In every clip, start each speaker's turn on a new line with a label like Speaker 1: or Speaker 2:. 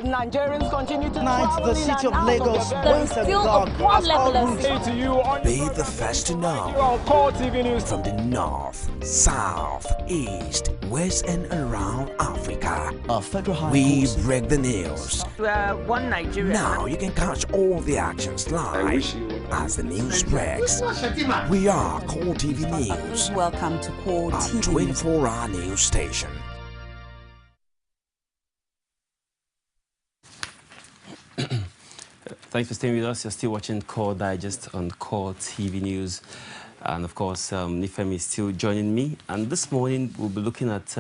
Speaker 1: Nigerians continue to
Speaker 2: Tonight, the city of Lagos waits at the
Speaker 3: still
Speaker 2: dark
Speaker 3: a broad
Speaker 2: as
Speaker 3: level
Speaker 2: all
Speaker 3: of
Speaker 2: routes
Speaker 4: Be the first to know.
Speaker 1: CORETV News.
Speaker 4: From the north, south, east, west and around Africa,
Speaker 2: a federal high
Speaker 4: we
Speaker 2: court
Speaker 4: break the news.
Speaker 1: One Nigeria.
Speaker 4: Now you can catch all the actions live as the news breaks. We are CORETV News,
Speaker 5: Welcome to
Speaker 4: a
Speaker 5: CORETV.
Speaker 4: 24-hour news station.
Speaker 6: Thanks for staying with us. You're still watching Core Digest on CORETV News. And of course, Nifemi is still joining me. And this morning, we'll be looking at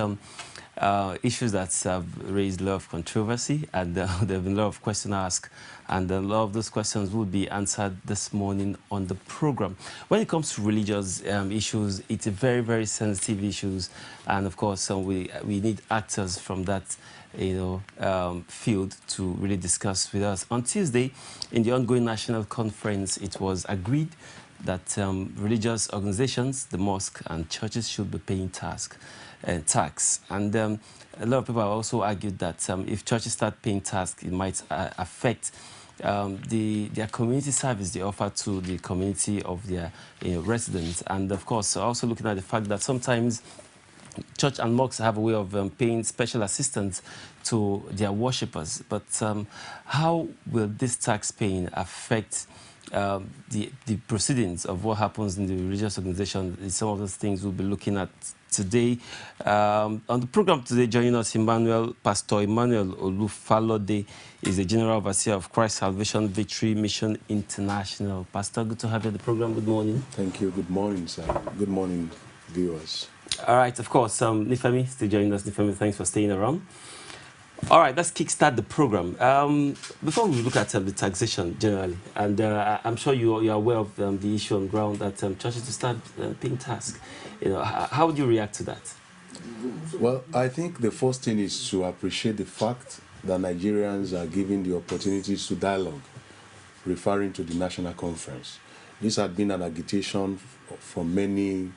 Speaker 6: issues that have raised a lot of controversy. And there have been a lot of questions asked. And a lot of those questions will be answered this morning on the program. When it comes to religious issues, it's a very, very sensitive issues. And of course, we need actors from that field to really discuss with us. On Tuesday, in the ongoing national conference, it was agreed that religious organizations, the mosque and churches should be paying tax. And a lot of people have also argued that if churches start paying tax, it might affect their community service they offer to the community of their residents. And of course, also looking at the fact that sometimes church and mosques have a way of paying special assistance to their worshippers. But how will this tax paying affect the proceedings of what happens in the religious organization? Some of those things we'll be looking at today. On the program today, joining us, Pastor Emmanuel Falodun is the General Overseer of Christ Salvation Victory Mission International. Pastor, good to have you on the program. Good morning.
Speaker 7: Thank you. Good morning, sir. Good morning, viewers.
Speaker 6: All right, of course, Nifemi still joining us. Nifemi, thanks for staying around. All right, let's kickstart the program. Before we look at the taxation generally, and I'm sure you're aware of the issue on ground that churches to start paying tax. How would you react to that?
Speaker 7: Well, I think the first thing is to appreciate the fact that Nigerians are given the opportunities to dialogue, referring to the national conference. This had been an agitation for many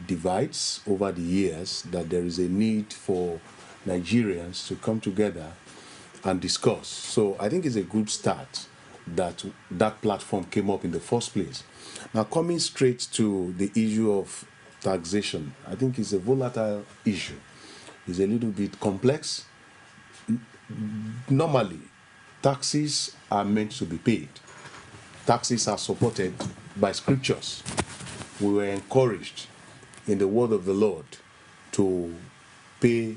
Speaker 7: divides over the years, that there is a need for Nigerians to come together and discuss. So I think it's a good start that that platform came up in the first place. Now, coming straight to the issue of taxation, I think it's a volatile issue. It's a little bit complex. Normally, taxes are meant to be paid. Taxes are supported by scriptures. We were encouraged in the word of the Lord to pay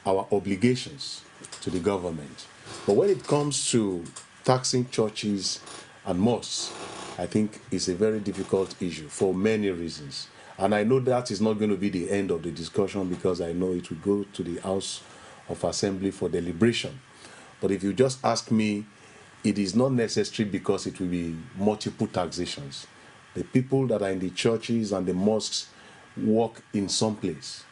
Speaker 7: our obligations to the government. But when it comes to taxing churches and mosques, I think it's a very difficult issue for many reasons. And I know that is not going to be the end of the discussion, because I know it will go to the House of Assembly for deliberation. But if you just ask me, it is not necessary, because it will be multiple taxations. The people that are in the churches and the mosques work in some place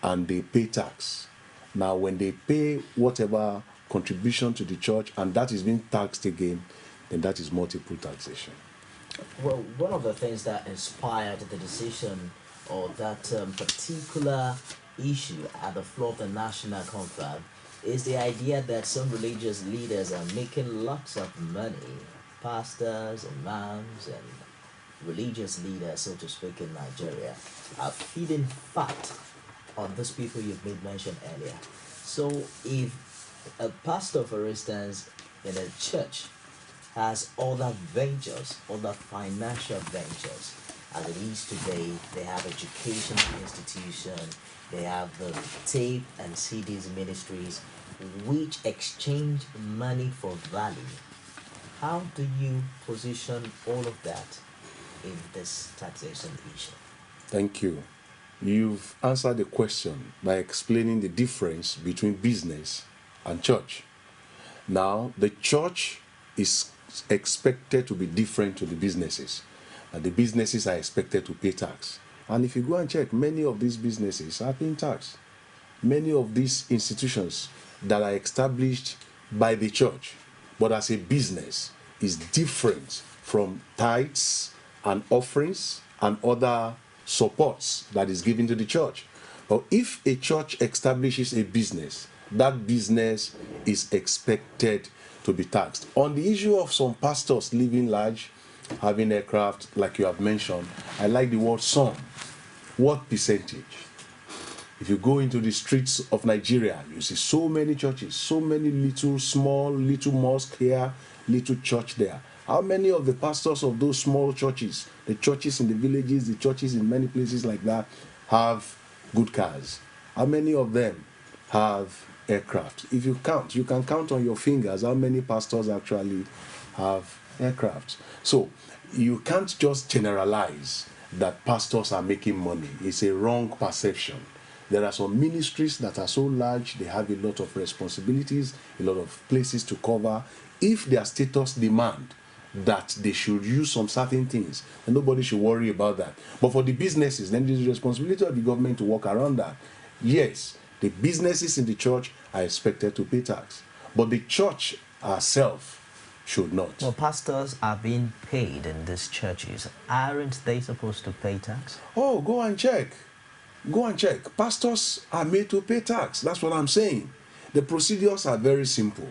Speaker 7: and they pay tax. Now, when they pay whatever contribution to the church and that is being taxed again, then that is multiple taxation.
Speaker 8: Well, one of the things that inspired the decision or that particular issue at the floor of the national conference is the idea that some religious leaders are making lots of money, pastors, imams, and religious leaders, so to speak, in Nigeria, are feeding fat on those people you've made mention earlier. So if a pastor, for instance, in a church has other ventures, other financial ventures, as it is today, they have education institution, they have the tape and CDs ministries, which exchange money for value. How do you position all of that in this taxation issue?
Speaker 7: Thank you. You've answered the question by explaining the difference between business and church. Now, the church is expected to be different to the businesses, and the businesses are expected to pay tax. And if you go and check, many of these businesses are paying tax. Many of these institutions that are established by the church, but as a business, is different from tithes and offerings and other supports that is given to the church. But if a church establishes a business that business is expected to be taxed. On the issue of some pastors living large, having aircraft, like you have mentioned, I like the word some. What percentage? If you go into the streets of Nigeria, you see so many churches, so many little mosques here, little church there. How many of the pastors of those small churches, the churches in the villages, the churches in many places like that, have good cars? How many of them have aircraft? If you count, you can count on your fingers how many pastors actually have aircraft. So you can't just generalize that pastors are making money. It's a wrong perception. There are some ministries that are so large, they have a lot of responsibilities, a lot of places to cover. If their status demand that they should use some certain things, and nobody should worry about that. But for the businesses, then it is the responsibility of the government to work around that. Yes, the businesses in the church are expected to pay tax, but the church herself should not.
Speaker 8: Well, pastors are being paid in these churches. Aren't they supposed to pay tax?
Speaker 7: Oh, go and check. Go and check. Pastors are made to pay tax. That's what I'm saying. The procedures are very simple.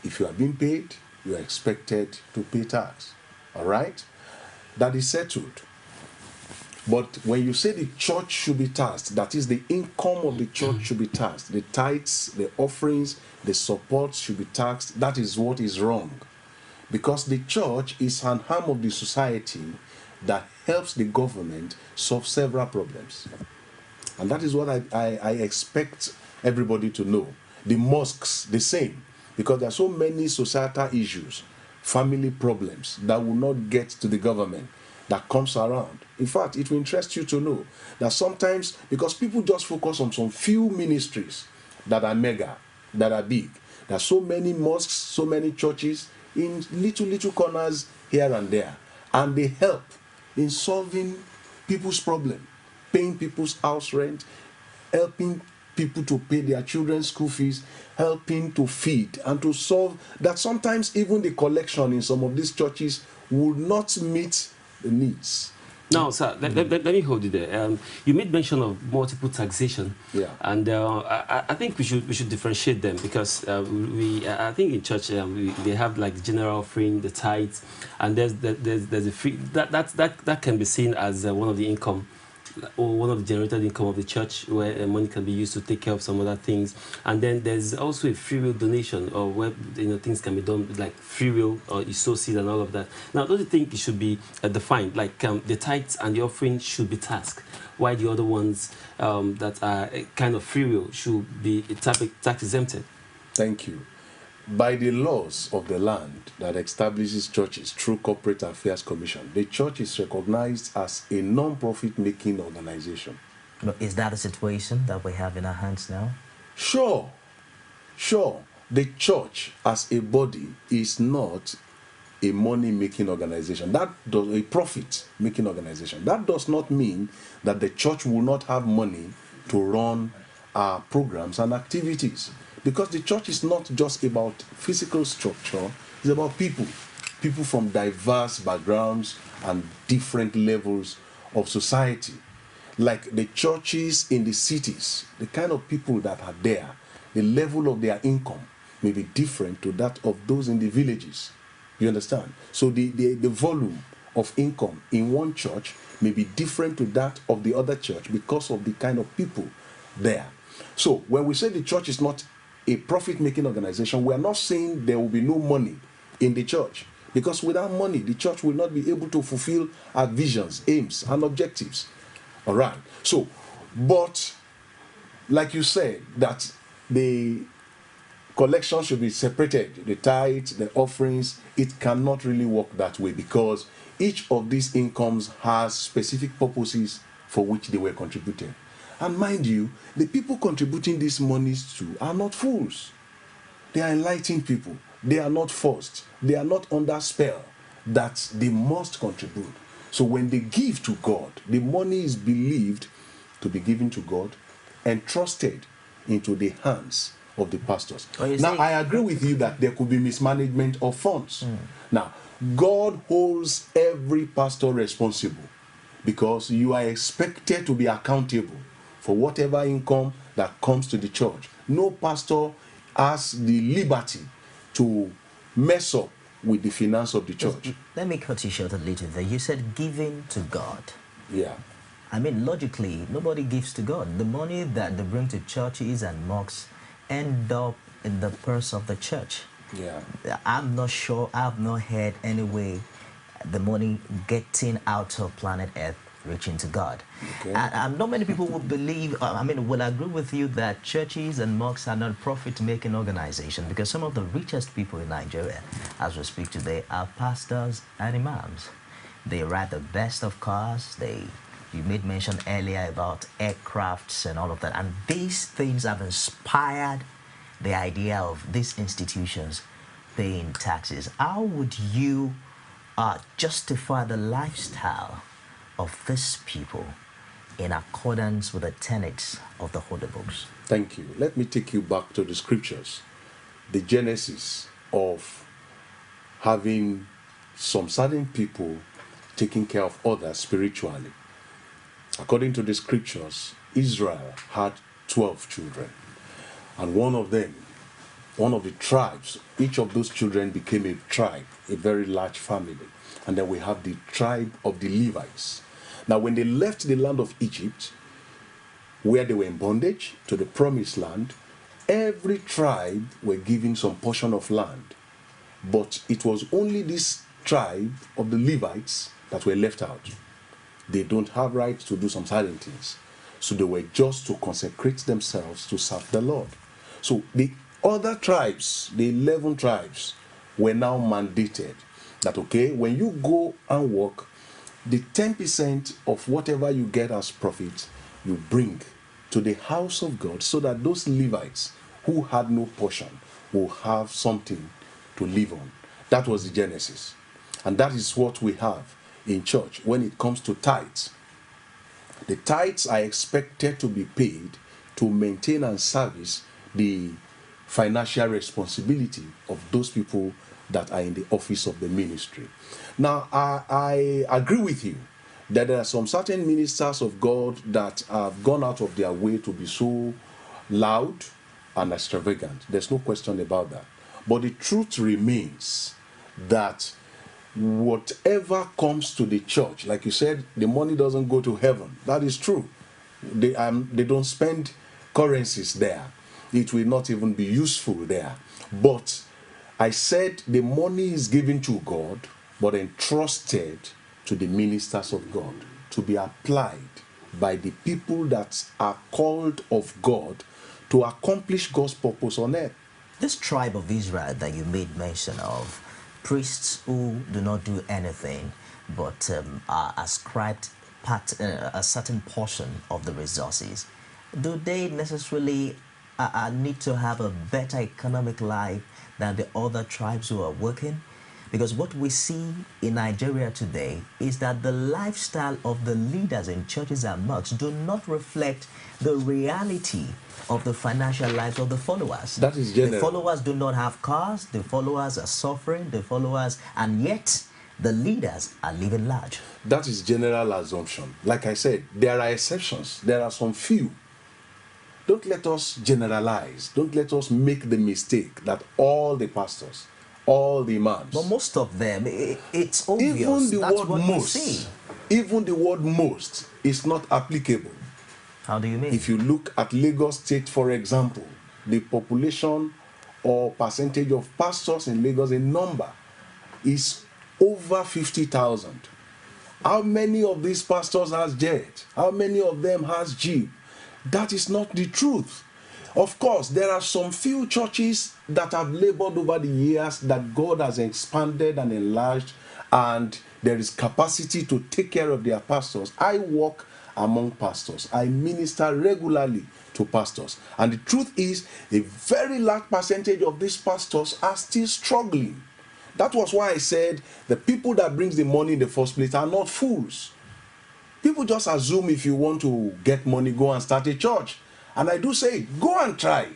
Speaker 7: If you are being paid, you are expected to pay tax. All right? That is settled. But when you say the church should be taxed, that is, the income of the church should be taxed. The tithes, the offerings, the support should be taxed. That is what is wrong. Because the church is an arm of the society that helps the government solve several problems. And that is what I expect everybody to know. The mosques, the same. Because there are so many societal issues, family problems that will not get to the government that comes around. In fact, it will interest you to know that sometimes, because people just focus on some few ministries that are mega, that are big, there are so many mosques, so many churches in little corners here and there, and they help in solving people's problem, paying people's house rent, helping people to pay their children's school fees, helping to feed and to solve that. Sometimes even the collection in some of these churches would not meet the needs.
Speaker 6: Now, sir, let me hold you there. You made mention of multiple taxation,
Speaker 7: yeah,
Speaker 6: and I think we should differentiate them, because I think in church they have like the general offering, the tithes, and there's a free that can be seen as one of the income, or one of the generated income of the church, where money can be used to take care of some other things. And then there's also a free will donation, or where things can be done like free will, or you sow seed and all of that. Now, don't you think it should be defined, like the tithes and the offering should be taxed, while the other ones that are kind of free will should be tax exempted?
Speaker 7: Thank you. By the laws of the land that establishes churches through Corporate Affairs Commission, the church is recognized as a non-profit making organization.
Speaker 8: But is that a situation that we have in our hands now?
Speaker 7: Sure. The church as a body is not a money-making organization. A profit-making organization. That does not mean that the church will not have money to run our programs and activities. Because the church is not just about physical structure, it's about people. People from diverse backgrounds and different levels of society. Like the churches in the cities, the kind of people that are there, the level of their income may be different to that of those in the villages. You understand? So the volume of income in one church may be different to that of the other church because of the kind of people there. So when we say the church is not a profit-making organization, we are not saying there will be no money in the church, because without money, the church will not be able to fulfill our visions, aims, and objectives. All right. So, but like you said, that the collection should be separated, the tithes, the offerings, it cannot really work that way, because each of these incomes has specific purposes for which they were contributed. And mind you, the people contributing these monies to are not fools. They are enlightened people. They are not forced. They are not under spell that they must contribute. So when they give to God, the money is believed to be given to God and trusted into the hands of the pastors. Now, I agree with you that there could be mismanagement of funds. Now, God holds every pastor responsible, because you are expected to be accountable for whatever income that comes to the church. No pastor has the liberty to mess up with the finance of the church.
Speaker 8: Let me cut you short a little there. You said giving to God.
Speaker 7: Yeah.
Speaker 8: I mean, logically, nobody gives to God. The money that they bring to churches and mosques end up in the purse of the church.
Speaker 7: Yeah.
Speaker 8: I'm not sure, I've not heard any way the money getting out of planet Earth reaching to God.
Speaker 7: Okay.
Speaker 8: And not many people will believe, will agree with you that churches and mosques are not profit-making organizations, because some of the richest people in Nigeria, as we speak today, are pastors and imams. They ride the best of cars. You made mention earlier about aircrafts and all of that. And these things have inspired the idea of these institutions paying taxes. How would you justify the lifestyle of these people in accordance with the tenets of the Holy Books?
Speaker 7: Thank you. Let me take you back to the scriptures. The genesis of having some certain people taking care of others spiritually. According to the scriptures, Israel had 12 children. And one of the tribes, each of those children became a tribe, a very large family. And then we have the tribe of the Levites. Now, when they left the land of Egypt, where they were in bondage, to the promised land, every tribe were given some portion of land. But it was only this tribe of the Levites that were left out. They don't have rights to do some certain things. So they were just to consecrate themselves to serve the Lord. So the other tribes, the 11 tribes, were now mandated that, okay, when you go and work, the 10% of whatever you get as profit, you bring to the house of God, so that those Levites who had no portion will have something to live on. That was the genesis. And that is what we have in church when it comes to tithes. The tithes are expected to be paid to maintain and service the financial responsibility of those people that are in the office of the ministry. Now, I agree with you that there are some certain ministers of God that have gone out of their way to be so loud and extravagant. There's no question about that. But the truth remains that whatever comes to the church, like you said, the money doesn't go to heaven. That is true. They don't spend currencies there. It will not even be useful there. But I said the money is given to God, but entrusted to the ministers of God to be applied by the people that are called of God to accomplish God's purpose on earth.
Speaker 8: This tribe of Israel that you made mention of, priests who do not do anything but are ascribed a certain portion of the resources, do they necessarily need to have a better economic life than the other tribes who are working? Because what we see in Nigeria today is that the lifestyle of the leaders in churches and mosques do not reflect the reality of the financial lives of the followers.
Speaker 7: That is general.
Speaker 8: The followers do not have cars, the followers are suffering, and yet the leaders are living large.
Speaker 7: That is general assumption. Like I said, there are exceptions. There are some few. Don't let us generalize. Don't let us make the mistake that all the pastors, all the imams.
Speaker 8: But most of them, it's obvious.
Speaker 7: Even the
Speaker 8: That's
Speaker 7: word
Speaker 8: what
Speaker 7: most,
Speaker 8: we see.
Speaker 7: even the word most is not applicable.
Speaker 8: How do you mean?
Speaker 7: If you look at Lagos State, for example, the population or percentage of pastors in Lagos in number is over 50,000. How many of these pastors has jet? How many of them has jeep? That is not the truth. Of course, there are some few churches that have labored over the years that God has expanded and enlarged, and there is capacity to take care of their pastors. I work among pastors. I minister regularly to pastors. And the truth is, a very large percentage of these pastors are still struggling. That was why I said the people that brings the money in the first place are not fools. People just assume if you want to get money, go and start a church. And I do say, go and try.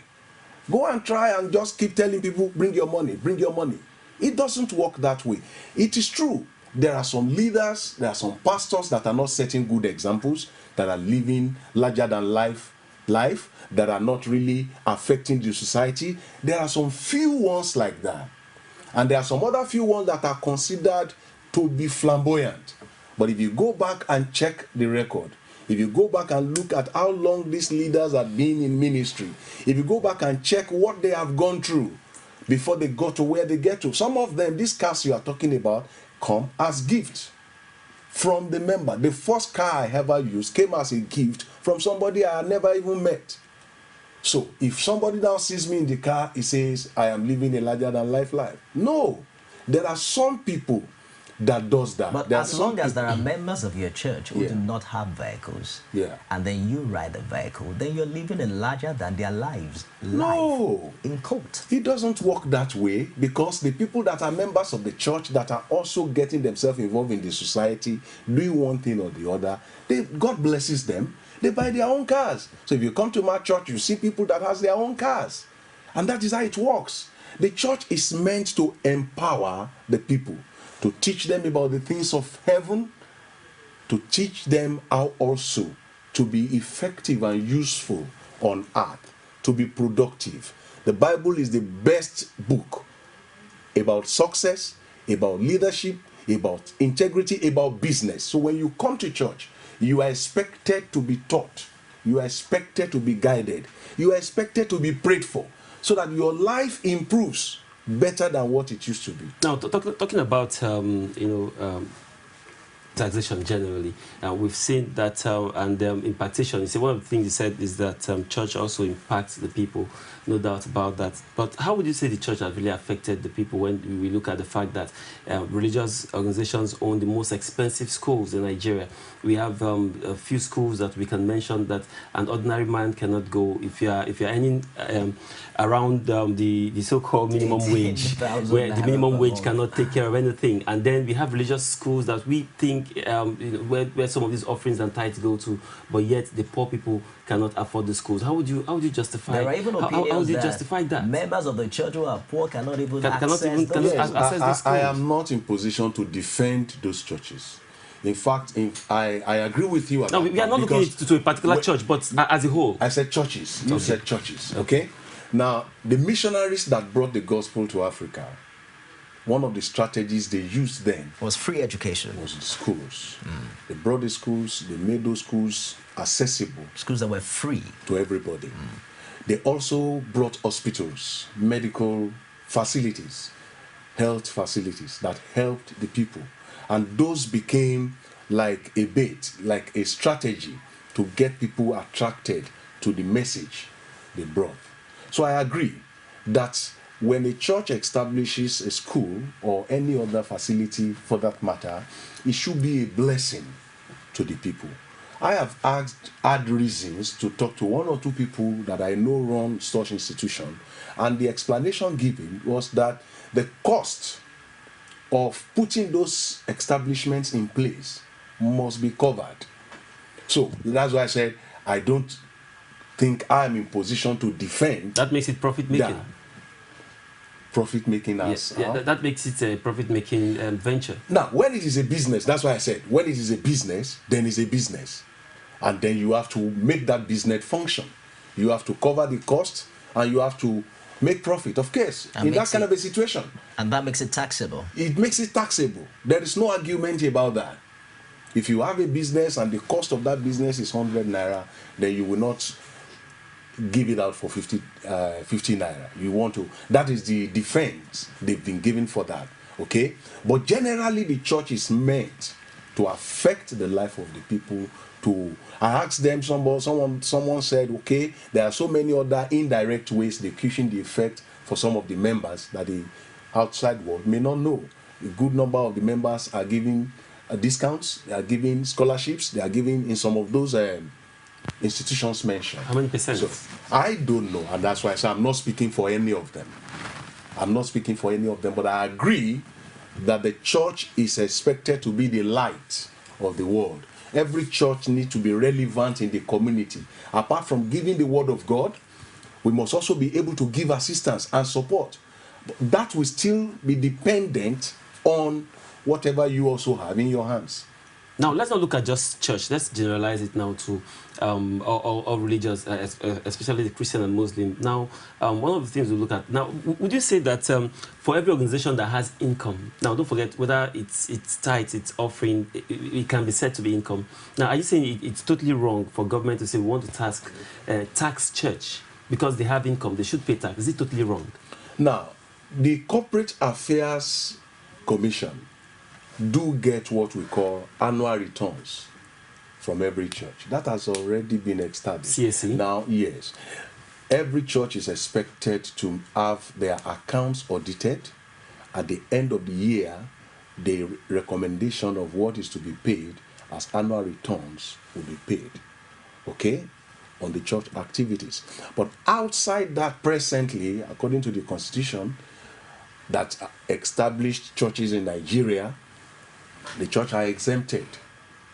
Speaker 7: Go and try and just keep telling people, bring your money, bring your money. It doesn't work that way. It is true. There are some leaders, there are some pastors that are not setting good examples, that are living larger than life, that are not really affecting the society. There are some few ones like that. And there are some other few ones that are considered to be flamboyant. But if you go back and check the record, if you go back and look at how long these leaders have been in ministry, if you go back and check what they have gone through before they got to where they get to, some of them, these cars you are talking about, come as gifts from the member. The first car I ever used came as a gift from somebody I had never even met. So if somebody now sees me in the car, he says, I am living a larger than life. No. There are some people that does that.
Speaker 8: But as long as there are members of your church who do not have vehicles, and then you ride the vehicle, then you're living a larger than their lives.
Speaker 7: No.
Speaker 8: In court.
Speaker 7: It doesn't work that way, because the people that are members of the church that are also getting themselves involved in the society, doing one thing or the other, God blesses them. They buy their own cars. So if you come to my church, you see people that has their own cars. And that is how it works. The church is meant to empower the people, to teach them about the things of heaven, to teach them how also to be effective and useful on earth, to be productive. The Bible is the best book about success, about leadership, about integrity, about business. So when you come to church, you are expected to be taught, you are expected to be guided, you are expected to be prayed for, so that your life improves better than what it used to be.
Speaker 6: Now, talking about taxation generally, we've seen that, and impartation. One of the things you said is that church also impacts the people. No doubt about that. But how would you say the church has really affected the people when we look at the fact that religious organizations own the most expensive schools in Nigeria? We have a few schools that we can mention that an ordinary man cannot go if you're earning around the so-called minimum wage, where the minimum wage cannot take care of anything. And then we have religious schools that we think where some of these offerings and tithes go to, but yet the poor people cannot afford the schools. How would you justify?
Speaker 8: There are even opinions
Speaker 6: how would you justify that?
Speaker 8: Members of the church who are poor cannot even access
Speaker 7: the schools. I am not in position to defend those churches. In fact, I agree with you.
Speaker 6: No, we are not looking to a particular church, but as a whole.
Speaker 7: I said churches. You said churches. Okay. Now, the missionaries that brought the gospel to Africa, one of the strategies they used then
Speaker 8: was free education.
Speaker 7: Was the schools. They brought the schools. They made those schools accessible.
Speaker 8: Schools that were free
Speaker 7: to everybody. They also brought hospitals, medical facilities, health facilities that helped the people. And those became like a bait, like a strategy to get people attracted to the message they brought. So I agree that when a church establishes a school or any other facility for that matter, it should be a blessing to the people. I have had reasons to talk to one or two people that I know run such institution, and the explanation given was that the cost of putting those establishments in place must be covered. So that's why I said I don't think I'm in position to defend.
Speaker 6: That makes it profit-making.
Speaker 7: Profit-making as...
Speaker 6: that makes it a profit-making venture.
Speaker 7: Now, when it is a business, that's why I said, when it is a business, then it's a business. And then you have to make that business function. You have to cover the cost, and you have to make profit, of course, in that kind of a situation.
Speaker 8: And that makes it taxable.
Speaker 7: It makes it taxable. There is no argument about that. If you have a business and the cost of that business is 100 naira, then you will not give it out for 50 naira. You want to, that is the defense they've been given for that, okay? But generally, the church is meant to affect the life of the people. I asked them, someone said, okay, there are so many other indirect ways they cushion the effect for some of the members that the outside world may not know. A good number of the members are giving discounts, they are giving scholarships, they are giving in some of those institutions mentioned.
Speaker 6: How many percent?
Speaker 7: So, I don't know, and that's why I say I'm not speaking for any of them. I'm not speaking for any of them, but I agree that the church is expected to be the light of the world. Every church needs to be relevant in the community. Apart from giving the word of God, we must also be able to give assistance and support. But that will still be dependent on whatever you also have in your hands.
Speaker 6: Now, let's not look at just church. Let's generalize it now to all religions, especially the Christian and Muslim. Now, one of the things we look at now, would you say that for every organization that has income, now don't forget whether it's tithes, it's offering, it can be said to be income. Now, are you saying it's totally wrong for government to say we want to tax church because they have income, they should pay tax? Is it totally wrong?
Speaker 7: Now, the Corporate Affairs Commission do get what we call annual returns from every church. That has already been established.
Speaker 6: CSE?
Speaker 7: Now, yes. Every church is expected to have their accounts audited. At the end of the year, the recommendation of what is to be paid as annual returns will be paid, okay, on the church activities. But outside that, presently, according to the Constitution that established churches in Nigeria, the church are exempted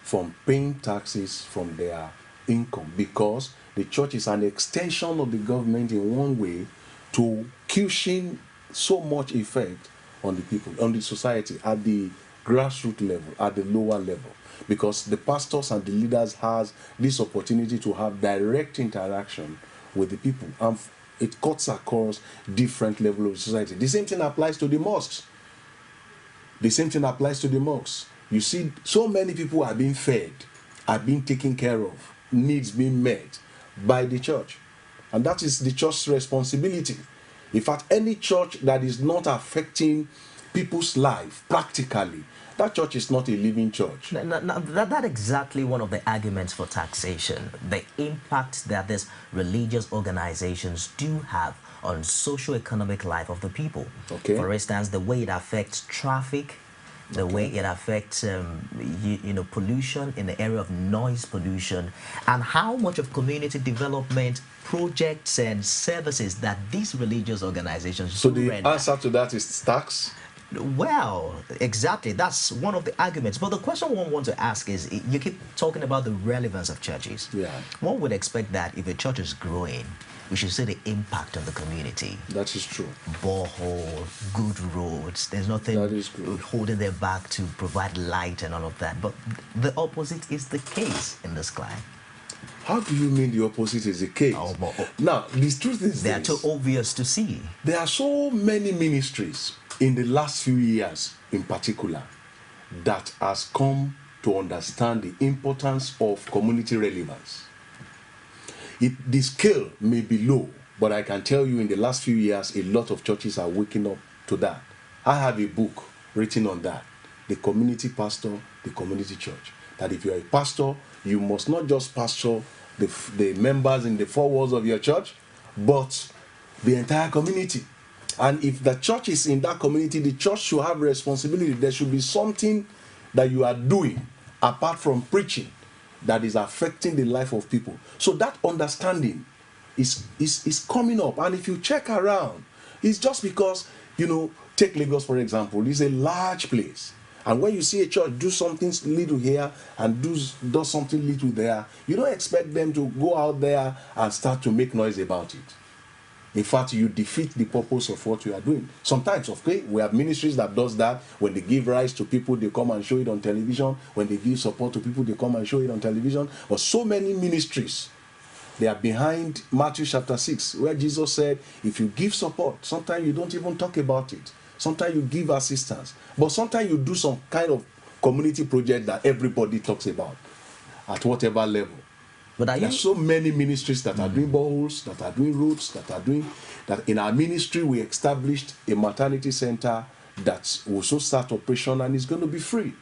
Speaker 7: from paying taxes from their income because the church is an extension of the government in one way to cushion so much effect on the people, on the society, at the grassroots level, at the lower level. Because the pastors and the leaders has this opportunity to have direct interaction with the people. And it cuts across different levels of society. The same thing applies to the mosques. The same thing applies to the mosques. You see, so many people are being fed, are being taken care of, needs being met by the church. And that is the church's responsibility. In fact, any church that is not affecting people's life practically, that church is not a living church.
Speaker 8: That's exactly one of the arguments for taxation. The impact that these religious organizations do have on socio-economic life of the people.
Speaker 7: Okay.
Speaker 8: For instance, the way it affects traffic, the way it affects pollution in the area of noise pollution, and how much of community development projects and services that these religious organizations
Speaker 7: So
Speaker 8: do
Speaker 7: the
Speaker 8: render.
Speaker 7: answer to that is tax?
Speaker 8: Well, exactly. That's one of the arguments. But the question one wants to ask is, you keep talking about the relevance of churches.
Speaker 7: Yeah.
Speaker 8: One would expect that if a church is growing, we should see the impact on the community.
Speaker 7: That is true.
Speaker 8: Borehole, good roads. There's nothing
Speaker 7: That is good.
Speaker 8: holding them back to provide light and all of that. But the opposite is the case in this clime.
Speaker 7: How do you mean the opposite is the case? Now, the truth is
Speaker 8: they are too obvious to see.
Speaker 7: There are so many ministries in the last few years in particular that has come to understand the importance of community relevance. The scale may be low, but I can tell you in the last few years, a lot of churches are waking up to that. I have a book written on that, The Community Pastor, the Community Church. That if you're a pastor, you must not just pastor the members in the four walls of your church, but the entire community. And if the church is in that community, the church should have responsibility. There should be something that you are doing apart from preaching that is affecting the life of people. So that understanding is coming up. And if you check around, it's just because, take Lagos for example, it's a large place. And when you see a church do something little here and does something little there, you don't expect them to go out there and start to make noise about it. In fact, you defeat the purpose of what you are doing. Sometimes, okay, we have ministries that does that. When they give rise to people, they come and show it on television. When they give support to people, they come and show it on television. But so many ministries, they are behind Matthew chapter 6, where Jesus said, if you give support, sometimes you don't even talk about it. Sometimes you give assistance. But sometimes you do some kind of community project that everybody talks about at whatever level. But there are so many ministries that are doing boreholes, that are doing roads, that in our ministry we established a maternity center that will also start operation and is going to be free.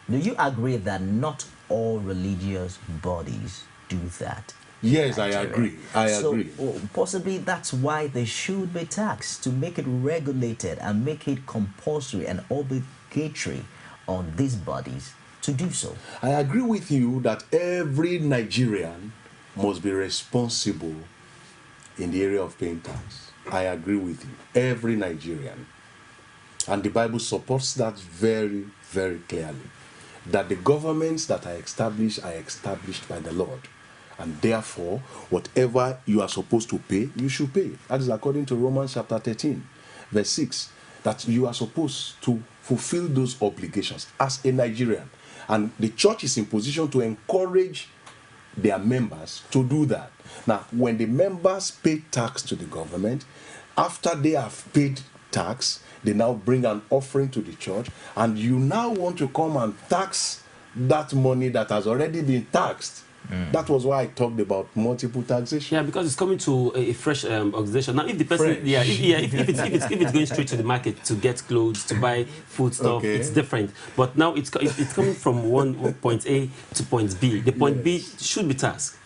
Speaker 8: Do you agree that not all religious bodies do that?
Speaker 7: Yes, I agree. I agree.
Speaker 8: Possibly that's why they should be taxed, to make it regulated and make it compulsory and obligatory on these bodies to do so.
Speaker 7: I agree with you that every Nigerian must be responsible in the area of paying tax. I agree with you. Every Nigerian. And the Bible supports that very, very clearly. That the governments that are established by the Lord. And therefore, whatever you are supposed to pay, you should pay. That is according to Romans chapter 13, verse 6. that you are supposed to fulfill those obligations as a Nigerian. And the church is in position to encourage their members to do that. Now, when the members pay tax to the government, after they have paid tax, they now bring an offering to the church, and you now want to come and tax that money that has already been taxed. That was why I talked about multiple taxation.
Speaker 6: Yeah, because it's coming to a fresh organization. Now, if the person,
Speaker 7: Fresh.
Speaker 6: if it's going straight to the market to get clothes, to buy food stuff,
Speaker 7: Okay.
Speaker 6: it's different. But now it's coming from one point A to point B. The point B should be taxed.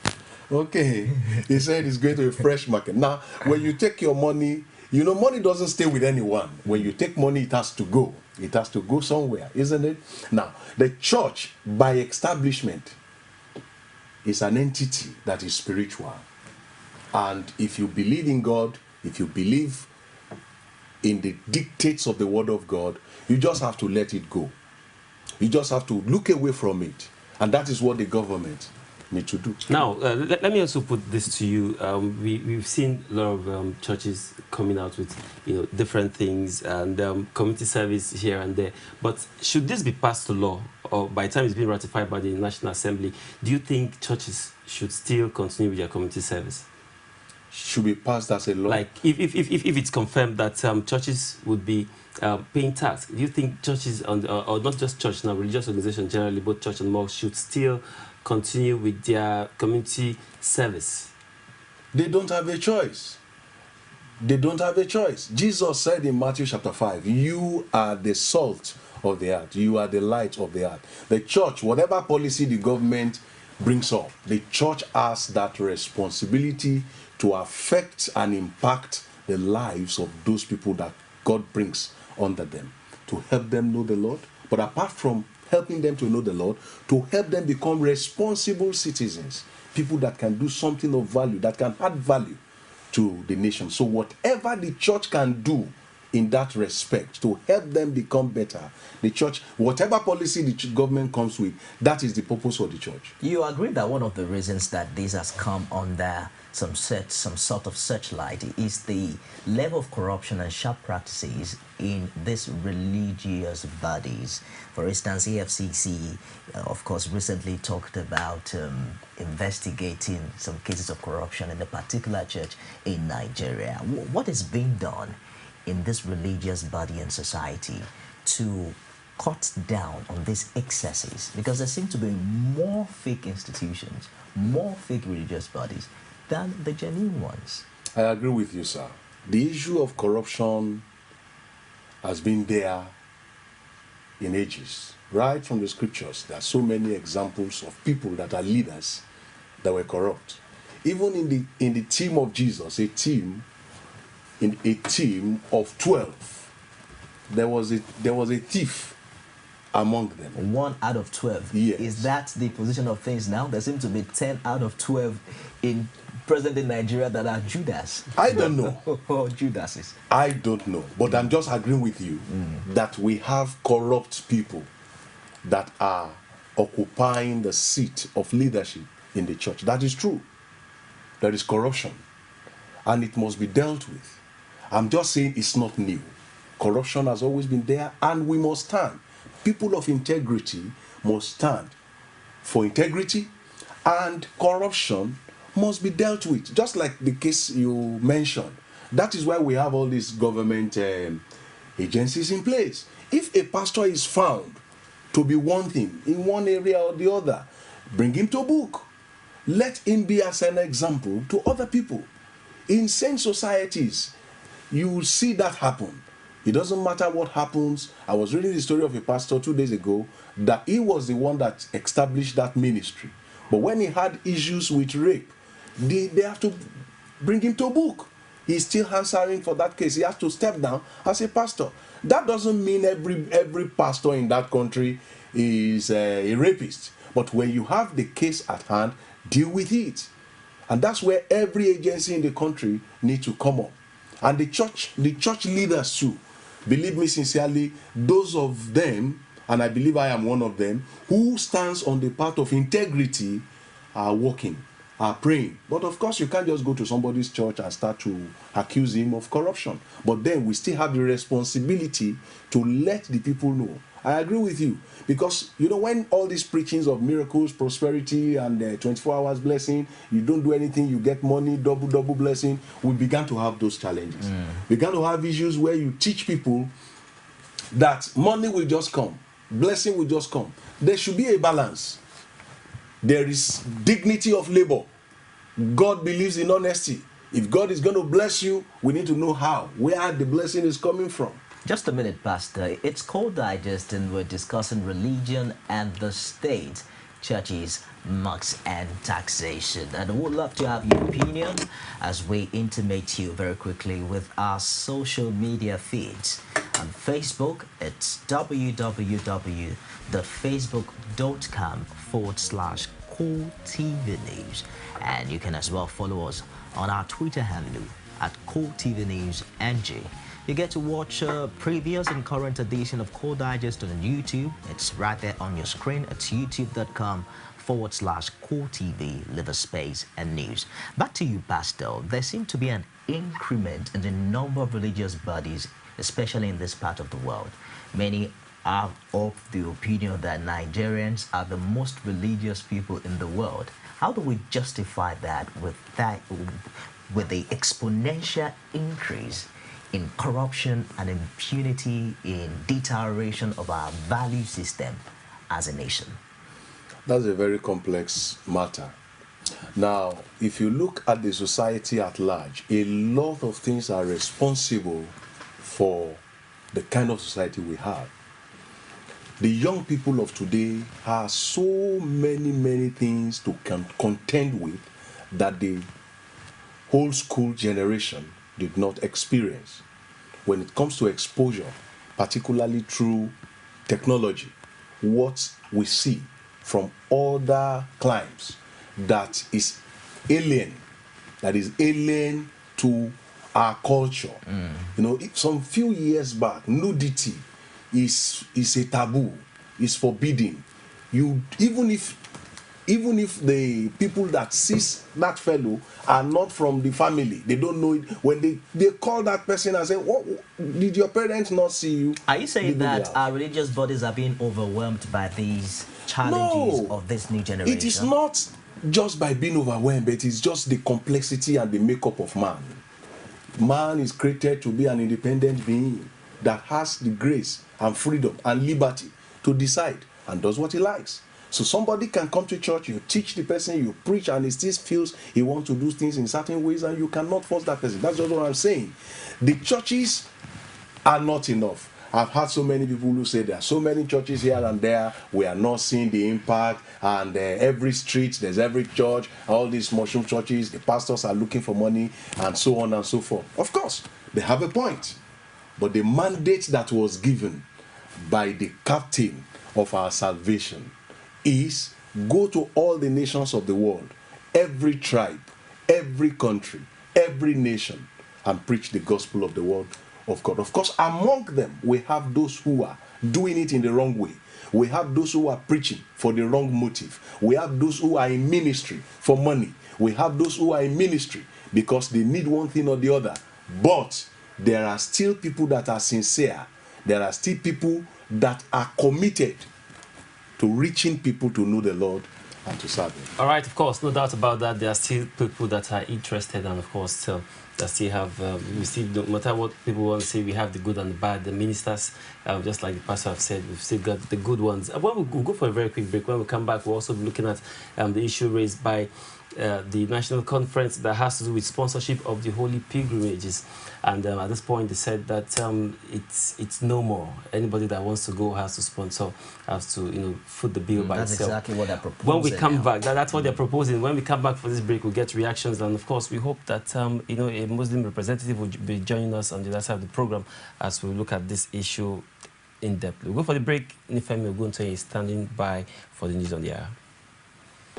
Speaker 7: Okay, he said it's going to a fresh market. Now, when you take your money, you know, money doesn't stay with anyone. When you take money, it has to go. It has to go somewhere, isn't it? Now, the church, by establishment, is an entity that is spiritual. And if you believe in God, if you believe in the dictates of the Word of God, you just have to let it go. You just have to look away from it. And that is what the government need to do.
Speaker 6: Now, let me also put this to you. We've seen a lot of churches coming out with, different things and community service here and there. But should this be passed to law, or by the time it's been ratified by the National Assembly, do you think churches should still continue with their community service?
Speaker 7: Should be passed as a law.
Speaker 6: Like, if it's confirmed that churches would be paying tax, do you think churches, or not just church now, religious organizations generally, both church and mosque, should still continue with their community service?
Speaker 7: They don't have a choice. They don't have a choice. Jesus said in Matthew chapter 5, you are the salt of the earth. You are the light of the earth. The church, whatever policy the government brings up, the church has that responsibility to affect and impact the lives of those people that God brings under them, to help them know the Lord. But apart from helping them to know the Lord, to help them become responsible citizens, people that can do something of value, that can add value to the nation. So whatever the church can do in that respect to help them become better, the church, whatever policy the government comes with, that is the purpose of the church.
Speaker 8: You agree that one of the reasons that this has come under some sort of searchlight is the level of corruption and sharp practices in these religious bodies. For instance, EFCC, of course, recently talked about investigating some cases of corruption in a particular church in Nigeria. What is being done in this religious body and society to cut down on these excesses? Because there seem to be more fake institutions, more fake religious bodies than the genuine ones.
Speaker 7: I agree with you, sir. The issue of corruption has been there in ages. Right from the scriptures, there are so many examples of people that are leaders that were corrupt. Even in the team of Jesus, a team of 12, there was a thief among them.
Speaker 8: 1 out of 12.
Speaker 7: Yes.
Speaker 8: Is that the position of things now? There seem to be 10 out of 12 in present-day Nigeria that are Judas.
Speaker 7: I don't know.
Speaker 8: Judases.
Speaker 7: I don't know. But I'm just agreeing with you that we have corrupt people that are occupying the seat of leadership in the church. That is true. There is corruption. And it must be dealt with. I'm just saying it's not new. Corruption has always been there, and we must stand. People of integrity must stand for integrity, and corruption must be dealt with, just like the case you mentioned. That is why we have all these government agencies in place. If a pastor is found to be one thing in one area or the other, bring him to book. Let him be as an example to other people. In sane societies, you will see that happen. It doesn't matter what happens. I was reading the story of a pastor 2 days ago that he was the one that established that ministry. But when he had issues with rape, they have to bring him to book. He's still answering for that case. He has to step down as a pastor. That doesn't mean every pastor in that country is a rapist. But when you have the case at hand, deal with it. And that's where every agency in the country needs to come up. And the church leaders too. Believe me sincerely, those of them, and I believe I am one of them, who stands on the path of integrity are working. are praying. But of course, you can't just go to somebody's church and start to accuse him of corruption. But then we still have the responsibility to let the people know. I agree with you, because you know, when all these preachings of miracles, prosperity, and 24 hours blessing, you don't do anything, you get money, double blessing, we began to have those challenges. We began to have issues where you teach people that money will just come, blessing will just come. There should be a balance. There is dignity of labor. God believes in honesty. If God is going to bless you, we need to know how, where the blessing is coming from.
Speaker 8: Just a minute, Pastor. It's called Digest, and we're discussing religion and the state, churches, mosques, and taxation. And we would love to have your opinion as we intimate you very quickly with our social media feeds. On Facebook, it's www.facebook.com/CORETV News. And you can as well follow us on our Twitter handle at CORETV News NG. You get to watch previous and current edition of Core Digest on YouTube. It's right there on your screen. It's youtube.com/CoreTV, leave a space and news. Back to you, Pastor. There seems to be an increment in the number of religious bodies, especially in this part of the world. Many are of the opinion that Nigerians are the most religious people in the world. How do we justify that with the exponential increase in corruption and impunity, in deterioration of our value system as a nation?
Speaker 7: That's a very complex matter. Now, if you look at the society at large, a lot of things are responsible for the kind of society we have. The young people of today have so many things to contend with that the whole school generation did not experience. When it comes to exposure, particularly through technology, what we see from other climes that is alien to our culture. You know, some few years back, nudity is a taboo, is forbidden. Even if the people that sees that fellow are not from the family, they don't know it. When they call that person and say, "What did your parents not see you?"
Speaker 8: Are you saying that our religious bodies are being overwhelmed by these challenges of this new generation?
Speaker 7: It is not just by being overwhelmed, but it is just the complexity and the makeup of man. Man is created to be an independent being that has the grace and freedom and liberty to decide and does what he likes. So somebody can come to church, you teach the person, you preach, and he still feels he wants to do things in certain ways, and you cannot force that person. That's just what I'm saying. The churches are not enough. I've had so many people who say there are so many churches here and there, we are not seeing the impact, and every street, there's every church, all these mushroom churches, the pastors are looking for money, and so on and so forth. Of course, they have a point. But the mandate that was given by the captain of our salvation is go to all the nations of the world, every tribe, every country, every nation, and preach the gospel of the word of God. Of course, among them, we have those who are doing it in the wrong way. We have those who are preaching for the wrong motive. We have those who are in ministry for money. We have those who are in ministry because they need one thing or the other. But there are still people that are sincere. There are still people that are committed to reaching people to know the Lord and to serve Him.
Speaker 6: All right, of course, no doubt about that. There are still people that are interested, and of course, still that still have, we still, no matter what people want to say, we have the good and the bad. The ministers, just like the pastor have said, we've still got the good ones. We'll go for a very quick break. When we come back, we'll also be looking at the issue raised by the national conference that has to do with sponsorship of the holy pilgrimages. And at this point, they said that it's no more. Anybody that wants to go has to sponsor, has to foot the bill by itself.
Speaker 8: That's exactly what they're proposing.
Speaker 6: When we come back, that's what they're proposing. When we come back for this break, we'll get reactions, and of course, we hope that a Muslim representative will be joining us on the other side of the program as we look at this issue in depth. We'll go for the break. Nifemi Oguntoye is standing by for the news on the air.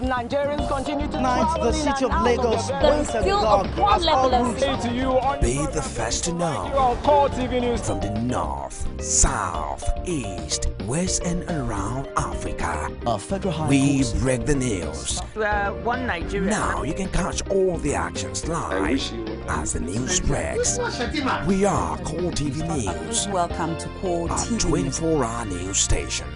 Speaker 1: Nigerians continue to
Speaker 2: Tonight,
Speaker 1: travel
Speaker 2: the
Speaker 1: in
Speaker 2: city
Speaker 1: and
Speaker 2: of
Speaker 1: out
Speaker 2: Lagos
Speaker 1: the
Speaker 3: There is
Speaker 2: once
Speaker 3: still a
Speaker 2: again
Speaker 3: poor
Speaker 2: has
Speaker 3: level of
Speaker 2: unreached.
Speaker 1: to you on
Speaker 4: Be the first to know.
Speaker 1: on CORETV News.
Speaker 4: From the north, south, east, west, and around Africa,
Speaker 2: A federal high
Speaker 4: we
Speaker 2: court
Speaker 4: break the news.
Speaker 1: One Nigeria.
Speaker 4: Now you can catch all the actions live as the news breaks. We are CORETV News,
Speaker 5: Welcome to
Speaker 4: a
Speaker 5: CORETV.
Speaker 4: 24-hour news station.